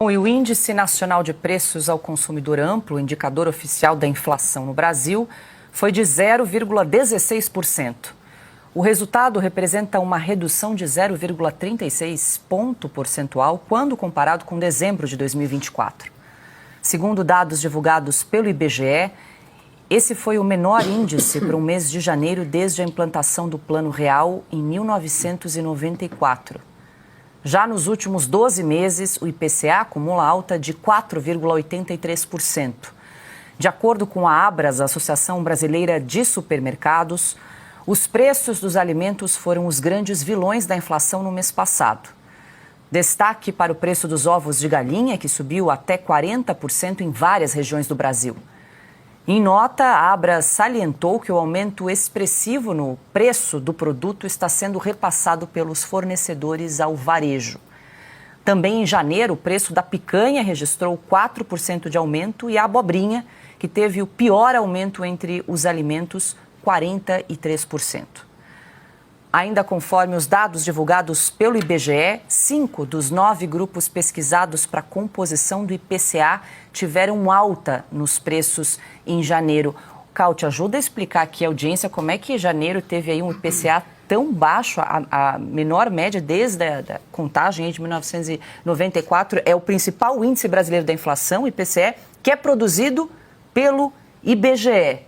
E o Índice Nacional de Preços ao Consumidor Amplo, indicador oficial da inflação no Brasil, foi de 0,16%. O resultado representa uma redução de 0,36 ponto percentual quando comparado com dezembro de 2024. Segundo dados divulgados pelo IBGE, esse foi o menor índice para o mês de janeiro desde a implantação do Plano Real em 1994. Já nos últimos 12 meses, o IPCA acumula alta de 4,83%. De acordo com a Abras, a Associação Brasileira de Supermercados, os preços dos alimentos foram os grandes vilões da inflação no mês passado. Destaque para o preço dos ovos de galinha, que subiu até 40% em várias regiões do Brasil. Em nota, a Abras salientou que o aumento expressivo no preço do produto está sendo repassado pelos fornecedores ao varejo. Também em janeiro, o preço da picanha registrou 4% de aumento e a abobrinha, que teve o pior aumento entre os alimentos, 43%. Ainda conforme os dados divulgados pelo IBGE, 5 dos 9 grupos pesquisados para a composição do IPCA tiveram alta nos preços em janeiro. Cal, te ajuda a explicar aqui à audiência como é que janeiro teve aí um IPCA tão baixo, a menor média desde a contagem de 1994, é o principal índice brasileiro da inflação, IPCE, que é produzido pelo IBGE.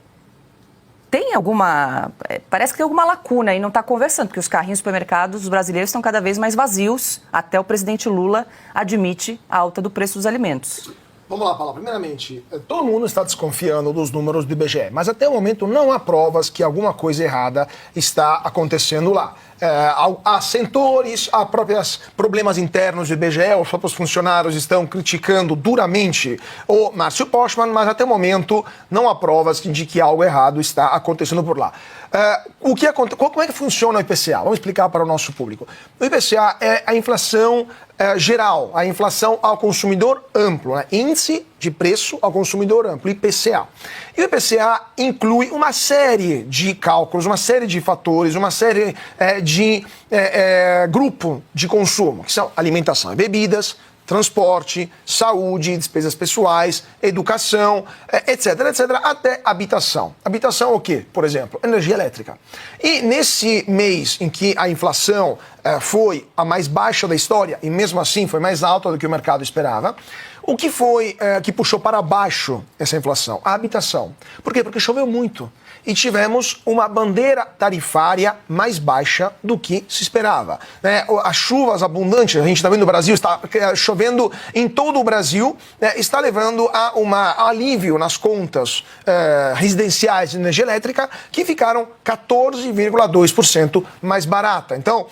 Tem alguma... Parece que tem alguma lacuna aí, não está conversando, porque os carrinhos de supermercados brasileiros estão cada vez mais vazios, até o presidente Lula admite a alta do preço dos alimentos. Vamos lá, Paula. Primeiramente, todo mundo está desconfiando dos números do IBGE, mas até o momento não há provas que alguma coisa errada está acontecendo lá. Há sentores, há próprios problemas internos do IBGE, os próprios funcionários estão criticando duramente o Márcio Postman, mas até o momento não há provas de que algo errado está acontecendo por lá. Como é que funciona o IPCA? Vamos explicar para o nosso público. O IPCA é a inflação geral, a inflação ao consumidor amplo, né? Índice de preço ao consumidor amplo, IPCA. E o IPCA inclui uma série de cálculos, uma série de fatores, uma série de grupo de consumo, que são alimentação e bebidas, transporte, saúde, despesas pessoais, educação, etc, até habitação. Habitação é o quê? Por exemplo, energia elétrica. E nesse mês em que a inflação foi a mais baixa da história, e mesmo assim foi mais alta do que o mercado esperava, o que foi que puxou para baixo essa inflação? A habitação. Por quê? Porque choveu muito. E tivemos uma bandeira tarifária mais baixa do que se esperava. As chuvas abundantes, a gente está vendo no Brasil, está chovendo em todo o Brasil, está levando a um alívio nas contas residenciais de energia elétrica, que ficaram 14,2% mais barata. Então,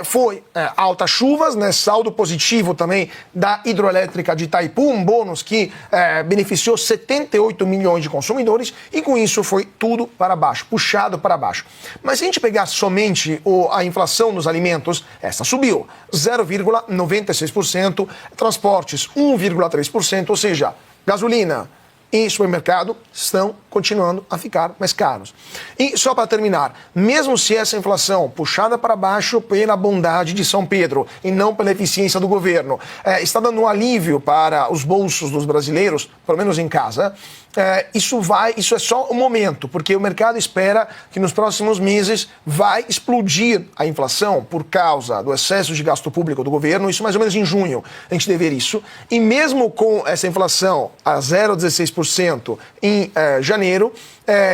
foi altas chuvas, saldo positivo também da hidroelétrica de Itaipu, um bônus que beneficiou 78 milhões de consumidores, e com isso foi tudo para baixo, puxado para baixo. Mas se a gente pegar somente a inflação nos alimentos, essa subiu 0,96%, transportes 1,3%, ou seja, gasolina e supermercado estão continuando a ficar mais caros. E só para terminar, mesmo se essa inflação puxada para baixo pela bondade de São Pedro e não pela eficiência do governo, está dando um alívio para os bolsos dos brasileiros, pelo menos em casa, isso é só um momento, porque o mercado espera que nos próximos meses vai explodir a inflação por causa do excesso de gasto público do governo, isso mais ou menos em junho a gente deve ver isso, e mesmo com essa inflação a 0,16% em janeiro,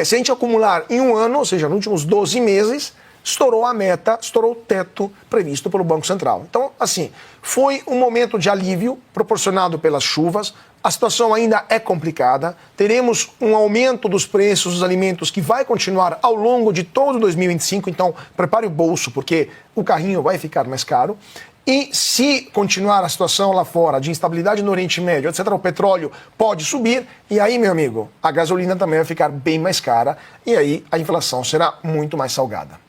se a gente acumular em um ano, ou seja, nos últimos 12 meses, estourou a meta, estourou o teto previsto pelo Banco Central. Então, assim, foi um momento de alívio proporcionado pelas chuvas. A situação ainda é complicada. Teremos um aumento dos preços dos alimentos que vai continuar ao longo de todo 2025. Então, prepare o bolso, porque o carrinho vai ficar mais caro. E se continuar a situação lá fora de instabilidade no Oriente Médio, etc., o petróleo pode subir, e aí, meu amigo, a gasolina também vai ficar bem mais cara, e aí a inflação será muito mais salgada.